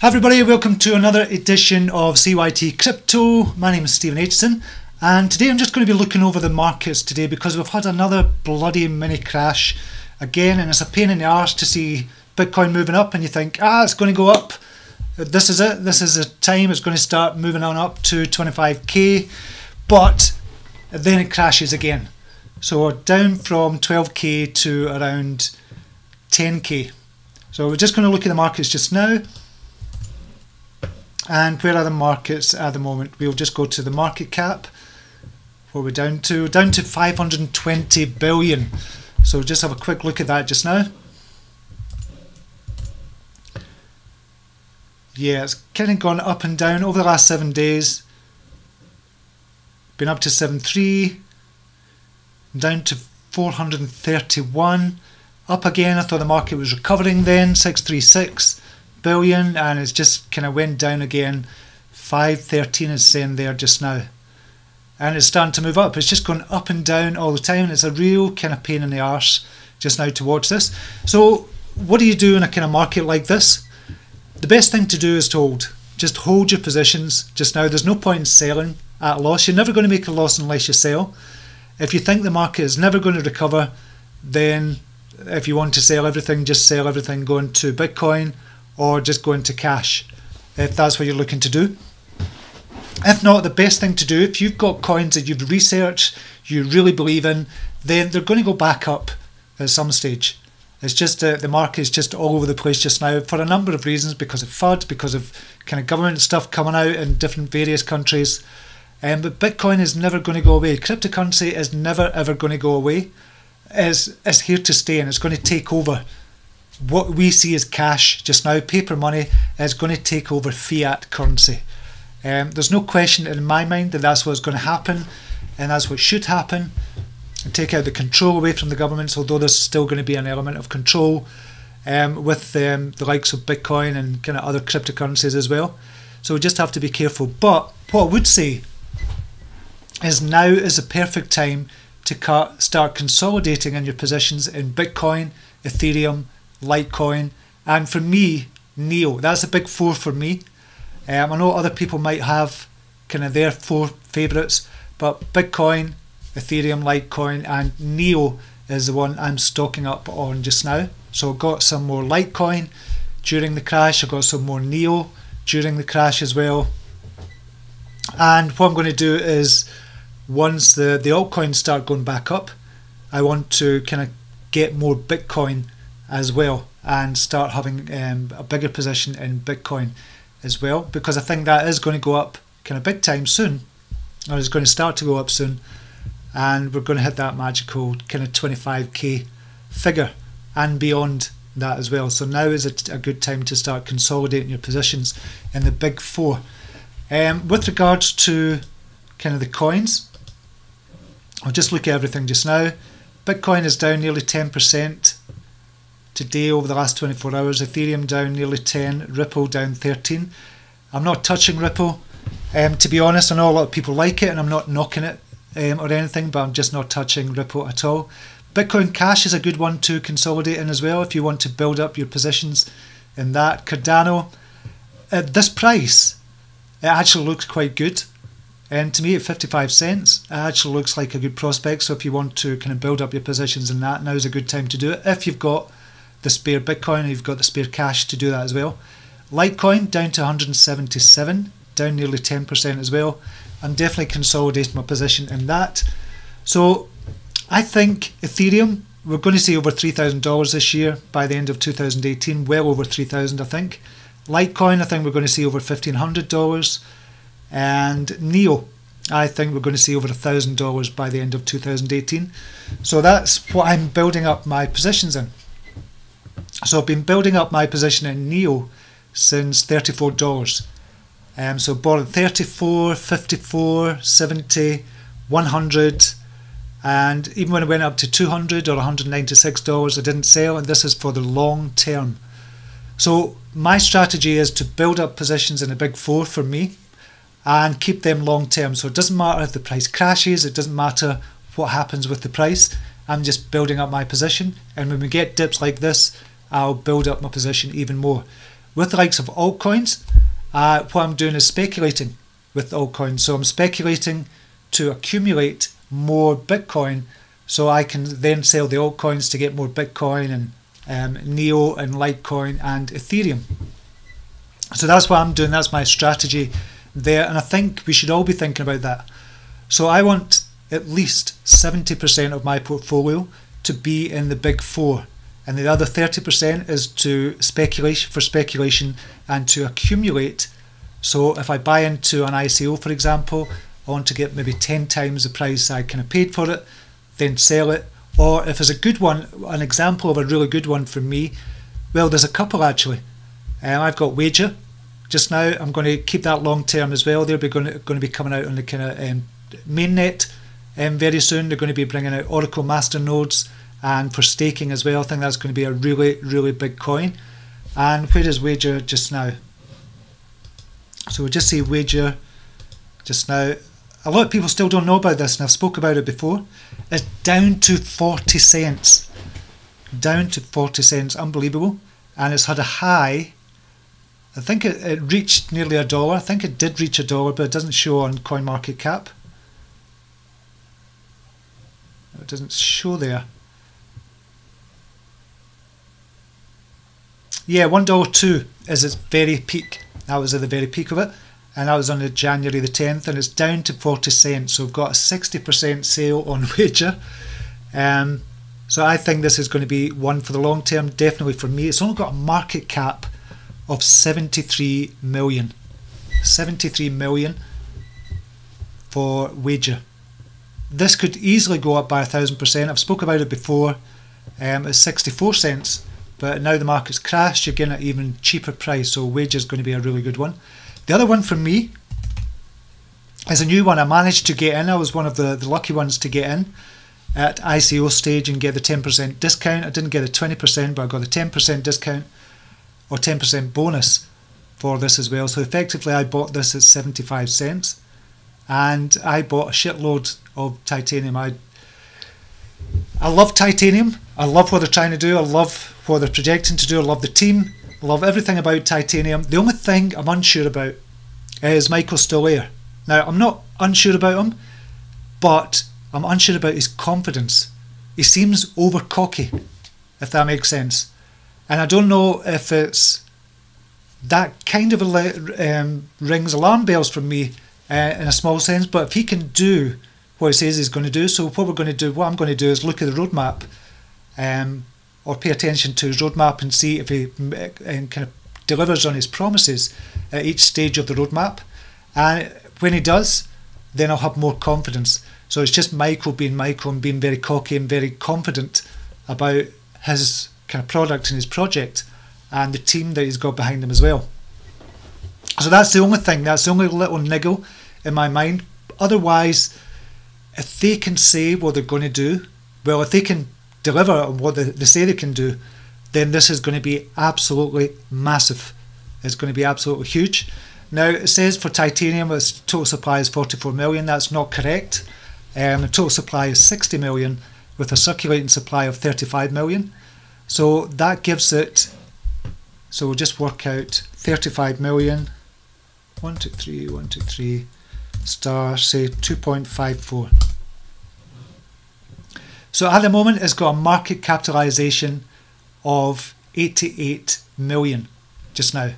Hi everybody, welcome to another edition of CYT-Crypto. My name is Stephen Aitchison, and today I'm just going to be looking over the markets today because we've had another bloody mini crash again, and it's a pain in the arse to see Bitcoin moving up and you think, it's going to go up. This is it, this is the time it's going to start moving on up to 25k, but then it crashes again. So we're down from 12k to around 10k. So we're just going to look at the markets just now. And where are the markets at the moment? We'll just go to the market cap. What we're down to? We're down to 520 billion. So just have a quick look at that just now. Yeah, it's kind of gone up and down over the last 7 days. Been up to 7.3, down to 431, up again. I thought the market was recovering then, 636 billion, and it's just kind of went down again. 513 is saying there just now, and it's starting to move up. It's just going up and down all the time, and it's a real kind of pain in the arse just now to watch this. So what do you do in a kind of market like this? The best thing to do is to hold. Just hold your positions just now. There's no point in selling at a loss. You're never going to make a loss unless you sell. If you think the market is never going to recover, then if you want to sell everything, just sell everything, go into Bitcoin or just go into cash if that's what you're looking to do. If not, the best thing to do, if you've got coins that you've researched, you really believe in, then they're going to go back up at some stage. It's just the market is just all over the place just now for a number of reasons, because of FUD, because of kind of government stuff coming out in different various countries. But Bitcoin is never going to go away. Cryptocurrency is never ever going to go away. It's here to stay, and it's going to take over what we see as cash just now. Paper money is going to take over fiat currency. There's no question in my mind that that's what's going to happen, and that's what should happen, and take out the control away from the governments, although there's still going to be an element of control with the likes of Bitcoin and kind of other cryptocurrencies as well. So we just have to be careful. But what I would say is now is the perfect time to start consolidating in your positions in Bitcoin, Ethereum, Litecoin, and for me, Neo. That's a big four for me. I know other people might have kind of their four favourites, but Bitcoin, Ethereum, Litecoin, and Neo is the one I'm stocking up on just now. So I got some more Litecoin during the crash. I got some more Neo during the crash as well. And what I'm going to do is, once the altcoins start going back up, I want to kind of get more Bitcoin as well and start having a bigger position in Bitcoin as well, because I think that is going to go up kind of big time soon, or is going to start to go up soon, and we're going to hit that magical kind of 25k figure and beyond that as well. So now is a good time to start consolidating your positions in the big four. With regards to kind of the coins, I'll just look at everything just now. Bitcoin is down nearly 10% today over the last 24 hours. Ethereum down nearly 10, Ripple down 13. I'm not touching Ripple, to be honest. I know a lot of people like it, and I'm not knocking it or anything, but I'm just not touching Ripple at all. Bitcoin Cash is a good one to consolidate in as well if you want to build up your positions in that. Cardano, at this price, it actually looks quite good. And to me, at 55 cents, it actually looks like a good prospect. So if you want to kind of build up your positions in that, now's a good time to do it. If you've got the spare Bitcoin, or you've got the spare cash to do that as well. Litecoin down to 177, down nearly 10% as well. I'm definitely consolidating my position in that. So I think Ethereum, we're going to see over $3,000 this year by the end of 2018, well over 3,000 I think. Litecoin, I think we're going to see over $1,500. And Neo, I think we're going to see over $1,000 by the end of 2018. So that's what I'm building up my positions in. So I've been building up my position in Neo since $34. So bought at 34, 54, 70, 100, and even when it went up to $200 or $196, I didn't sell, and this is for the long term. So my strategy is to build up positions in the big four for me and keep them long term. So it doesn't matter if the price crashes, it doesn't matter what happens with the price. I'm just building up my position, and when we get dips like this, I'll build up my position even more. with the likes of altcoins, what I'm doing is speculating with altcoins. So I'm speculating to accumulate more Bitcoin so I can then sell the altcoins to get more Bitcoin and Neo and Litecoin and Ethereum. So that's what I'm doing. That's my strategy there, and I think we should all be thinking about that. So I want at least 70% of my portfolio to be in the big four, and the other 30% is to speculation and to accumulate. So if I buy into an ICO, for example, I want to get maybe 10 times the price I kind of paid for it, then sell it. Or if it's a good one, an example of a really good one for me, well, there's a couple actually. I've got Wagerr just now. I'm going to keep that long term as well. They're going to be coming out on the kind of mainnet very soon. They're going to be bringing out Oracle master nodes, and for staking as well. I think that's going to be a really, really big coin. And where is Wagerr just now? So we'll just see Wagerr just now. A lot of people still don't know about this, and I've spoke about it before. It's down to 40 cents. Down to 40 cents, unbelievable. And it's had a high. I think it reached nearly $1. I think it did reach $1, but it doesn't show on CoinMarketCap. It doesn't show there. Yeah, $1.02 is its very peak. That was at the very peak of it, and that was on the January the 10th, and it's down to 40 cents. So we've got a 60% sale on Wagerr. So I think this is going to be one for the long term, definitely for me. It's only got a market cap of 73 million. 73 million for Wagerr. This could easily go up by 1,000%. I've spoke about it before. It's 64 cents. But now the market's crashed, you're getting an even cheaper price, so Wagerr is going to be a really good one. The other one for me is a new one I managed to get in. I was one of the lucky ones to get in at ICO stage and get the 10% discount. I didn't get the 20%, but I got the 10% discount or 10% bonus for this as well. So effectively I bought this at 75 cents, and I bought a shitload of titanium. I love titanium. I love what they're trying to do. I love what they're projecting to do. I love the team. I love everything about titanium. The only thing I'm unsure about is Michael Stolaire. Now, I'm not unsure about him, but I'm unsure about his confidence. He seems over cocky, if that makes sense. And I don't know if it's that kind of rings alarm bells from me in a small sense, but if he can do what he says he's going to do. So what I'm going to do is look at the roadmap, or pay attention to his roadmap and see if he kind of delivers on his promises at each stage of the roadmap. And when he does, then I'll have more confidence. So it's just Michael being Michael and being very cocky and very confident about his kind of product and his project and the team that he's got behind him as well. So that's the only thing, that's the only little niggle in my mind. Otherwise, if they can say what they're going to do, well, if they can deliver on what they say they can do, then this is going to be absolutely massive. It's going to be absolutely huge. Now, it says for titanium, its total supply is 44 million. That's not correct. The total supply is 60 million with a circulating supply of 35 million. So that gives it, so we'll just work out 35 million, 123, star, say 2.54. So at the moment it's got a market capitalization of 88 million just now.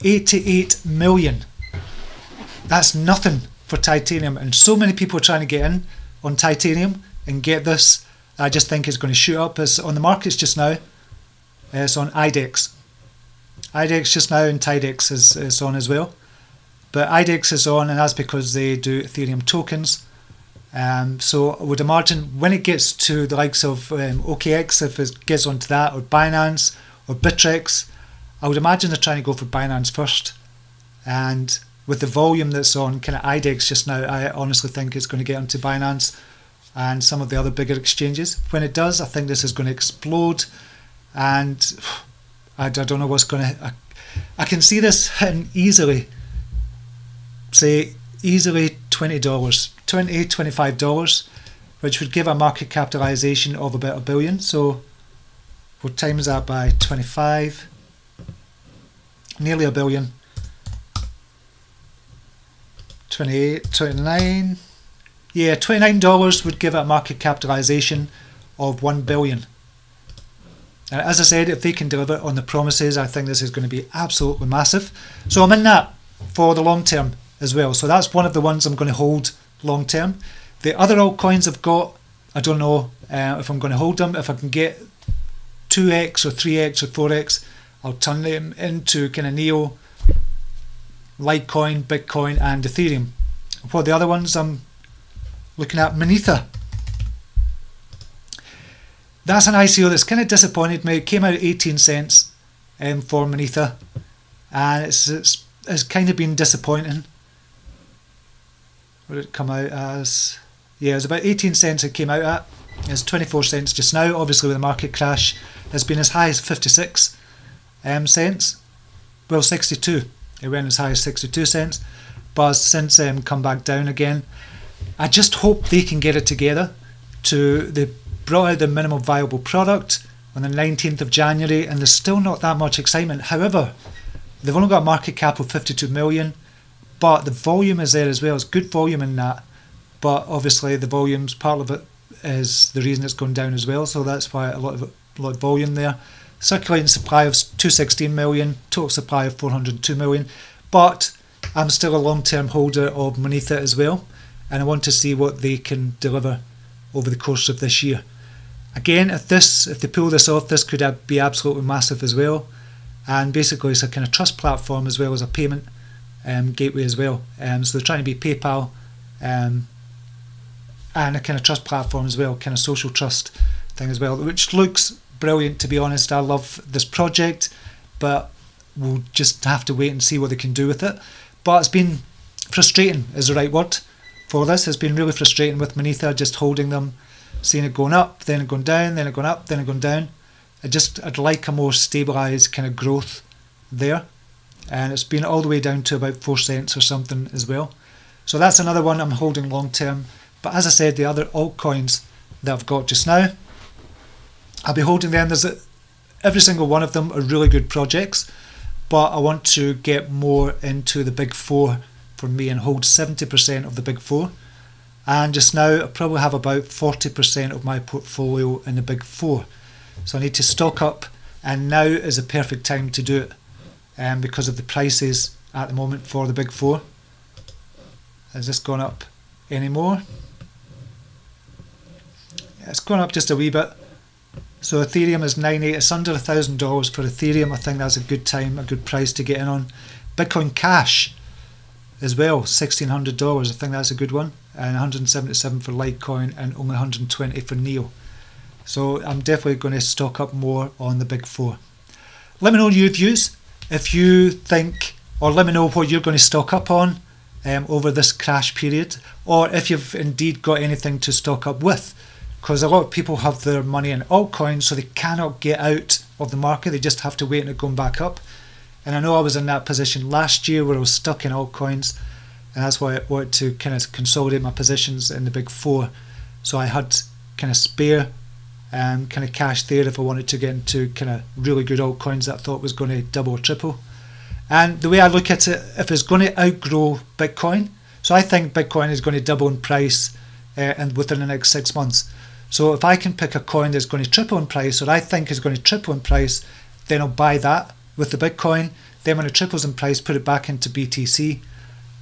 88 million. That's nothing for titanium, and so many people are trying to get in on titanium and get this. I just think it's going to shoot up. It's on the markets just now. It's on IDEX. IDEX just now, and TIDEX is on as well. But IDEX is on, and that's because they do Ethereum tokens. So I would imagine when it gets to the likes of OKX, if it gets onto that, or Binance, or Bittrex, I would imagine they're trying to go for Binance first. And with the volume that's on kind of IDEX just now, I honestly think it's going to get onto Binance and some of the other bigger exchanges. When it does, I think this is going to explode, and I don't know what's going to... I can see this hitting easily, say easily $20, $25, which would give a market capitalization of about $1 billion. So we'll times that by 25. nearly $1 billion. 28, 29. Yeah, $29 would give it a market capitalization of $1 billion. And as I said, if they can deliver on the promises, I think this is going to be absolutely massive. So I'm in that for the long term as well. So that's one of the ones I'm going to hold long term. The other altcoins I've got, I don't know if I'm going to hold them. If I can get 2x or 3x or 4x, I'll turn them into kind of Neo, Litecoin, Bitcoin and Ethereum. For the other ones, I'm looking at Monetha. That's an ICO that's kind of disappointed me. It came out at 18 cents for Monetha, and it's kind of been disappointing. What did it come out as? Yeah, it was about 18 cents it came out at. It's 24 cents just now. Obviously with the market crash, it's been as high as 56 cents. Well, 62. It went as high as 62 cents, but since come back down again. I just hope they can get it together. They brought out the minimum viable product on the 19th of January, and there's still not that much excitement. However, they've only got a market cap of 52 million, but the volume is there as well. It's good volume in that, but obviously the volume's part of it is the reason it's gone down as well, so that's why a lot of volume there. Circulating supply of 216 million, total supply of 402 million, but I'm still a long-term holder of Monetha as well, and I want to see what they can deliver over the course of this year. Again, if they pull this off, this could be absolutely massive as well, and basically it's a kind of trust platform as well as a payment gateway as well. So they're trying to be PayPal and a kind of trust platform as well, kind of social trust thing as well, which looks brilliant, to be honest. I love this project, but we'll just have to wait and see what they can do with it. But it's been frustrating is the right word for this. It's been really frustrating with Monetha, just holding them, seeing it going up, then it going down, then it going up, then it going down. I'd like a more stabilised kind of growth there, and it's been all the way down to about 4 cents or something as well. So that's another one I'm holding long term. But as I said, the other altcoins that I've got just now, I'll be holding them. Every single one of them are really good projects, but I want to get more into the big four for me and hold 70% of the big four. And just now I probably have about 40% of my portfolio in the big four. So I need to stock up, and now is a perfect time to do it because of the prices at the moment for the big four. Has this gone up anymore? Yeah, it's gone up just a wee bit. So Ethereum is 98. It's under $1,000 for Ethereum. I think that's a good time, a good price to get in on. Bitcoin Cash as well, $1,600. I think that's a good one. And 177 for Litecoin and only 120 for Neo. So I'm definitely going to stock up more on the big four. Let me know your views if you think, or let me know what you're going to stock up on over this crash period, or if you've indeed got anything to stock up with. Because a lot of people have their money in altcoins, so they cannot get out of the market. They just have to wait and it going back up. And I know I was in that position last year where I was stuck in altcoins, and that's why I wanted to kind of consolidate my positions in the big four. So I had kind of spare kind of cash there if I wanted to get into kind of really good altcoins that I thought was going to double or triple. And the way I look at it, if it's going to outgrow Bitcoin, so I think Bitcoin is going to double in price and within the next 6 months. So if I can pick a coin that's going to triple in price, or I think is going to triple in price, then I'll buy that with the Bitcoin. Then when it triples in price, put it back into BTC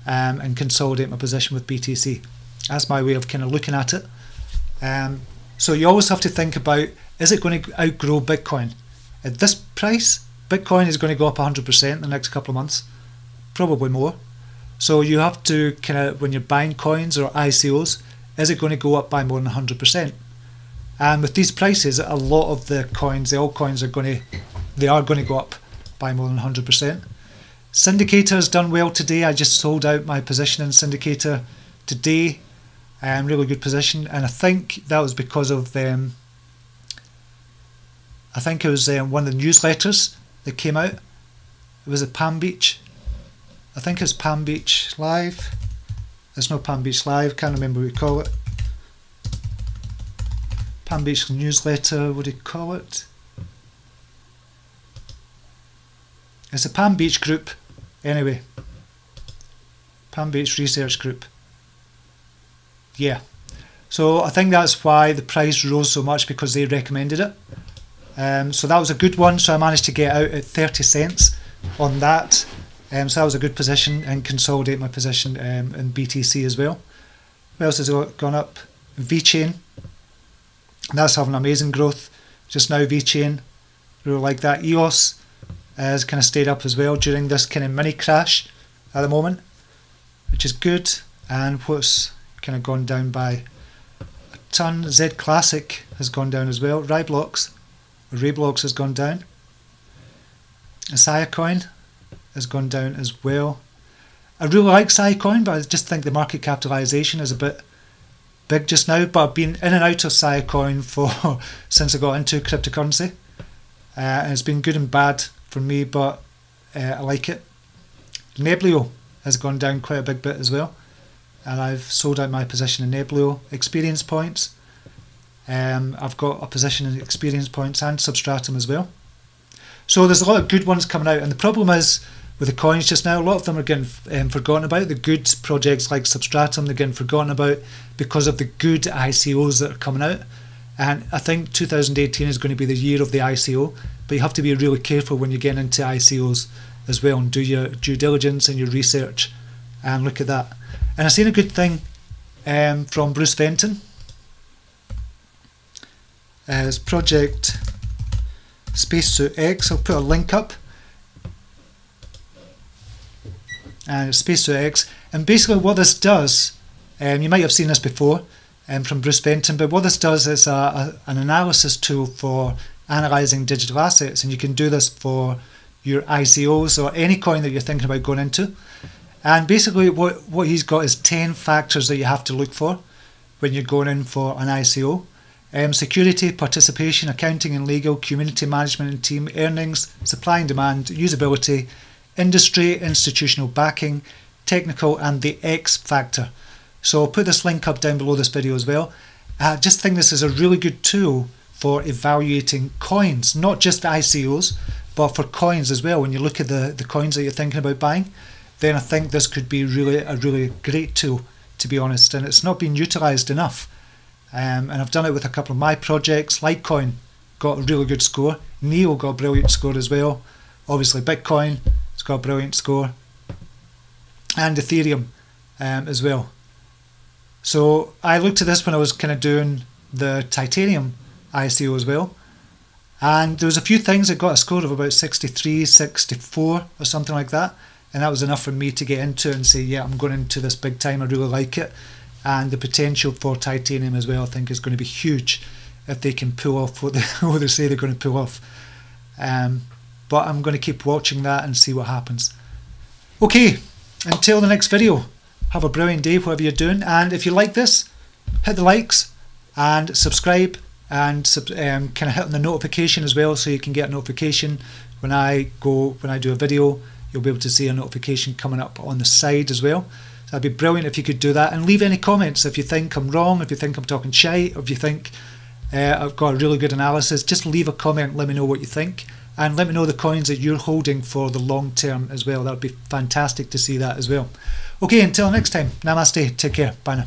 and consolidate my position with BTC. That's my way of kind of looking at it. So you always have to think about, is it going to outgrow Bitcoin? At this price, Bitcoin is going to go up 100% in the next couple of months, probably more. So you have to kind of, when you're buying coins or ICOs, is it going to go up by more than 100%? And with these prices, a lot of the coins, the altcoins are going to go up by more than 100%. Syndicator has done well today. I just sold out my position in Syndicator today. Really good position, and I think that was because of them. I think it was one of the newsletters that came out. It was at Palm Beach. I think it's Palm Beach Live. It's not Palm Beach Live. Can't remember what you call it. Palm Beach newsletter. What do you call it? It's a Palm Beach group, anyway. Palm Beach Research Group. Yeah. So I think that's why the price rose so much, because they recommended it. So that was a good one. So I managed to get out at 30 cents on that. So that was a good position, and consolidate my position in BTC as well. What else has gone up? VeChain. That's having amazing growth just now. VeChain, really like that. EOS has kind of stayed up as well during this kind of mini crash at the moment, which is good. And what's kind of gone down by a ton? Z Classic has gone down as well. Roblox has gone down. CYT-Coin has gone down as well. I really like CYT-Coin, but I just think the market capitalization is a bit big just now. But I've been in and out of CYT-Coin for since I got into cryptocurrency, and it's been good and bad for me, but I like it. Neblio has gone down quite a big bit as well, and I've sold out my position in Neblio. Experience points, I've got a position in experience points and Substratum as well. So there's a lot of good ones coming out, and the problem is with the coins just now, a lot of them are getting forgotten about. The good projects like Substratum, they're getting forgotten about because of the good ICOs that are coming out. And I think 2018 is going to be the year of the ICO, but you have to be really careful when you're getting into ICOs as well, and do your due diligence and your research and look at that. And I've seen a good thing from Bruce Fenton. It's project Spacesuit X. I'll put a link up. And Spacesuit X, and basically what this does, you might have seen this before from Bruce Fenton, but what this does is an analysis tool for analysing digital assets, and you can do this for your ICOs or any coin that you're thinking about going into. And basically what he's got is 10 factors that you have to look for when you're going in for an ICO. Security, participation, accounting and legal, community management and team, earnings, supply and demand, usability, industry, institutional backing, technical, and the X factor. So I'll put this link up down below this video as well. I just think this is a really good tool for evaluating coins, not just ICOs, but for coins as well. When you look at the coins that you're thinking about buying, then I think this could be a really great tool, to be honest, and it's not been utilised enough. And I've done it with a couple of my projects. Litecoin got a really good score. Neo got a brilliant score as well. Obviously Bitcoin, it's got a brilliant score, and Ethereum as well. So I looked at this when I was kind of doing the Titanium ICO as well, and there was a few things that got a score of about 63, 64 or something like that, and that was enough for me to get into it and say, yeah, I'm going into this big time, I really like it. And the potential for Titanium as well, I think, is going to be huge if they can pull off what they say they're going to pull off. But I'm going to keep watching that and see what happens. Okay, until the next video, have a brilliant day, whatever you're doing. And if you like this, hit the likes and subscribe, and kind of hit the notification as well, so you can get a notification when I do a video. You'll be able to see a notification coming up on the side as well. So that'd be brilliant if you could do that, and leave any comments if you think I'm wrong, if you think I'm talking shite, or if you think I've got a really good analysis. Just leave a comment, let me know what you think, and let me know the coins that you're holding for the long term as well. That would be fantastic to see that as well. Okay, until next time, namaste, take care, bye now.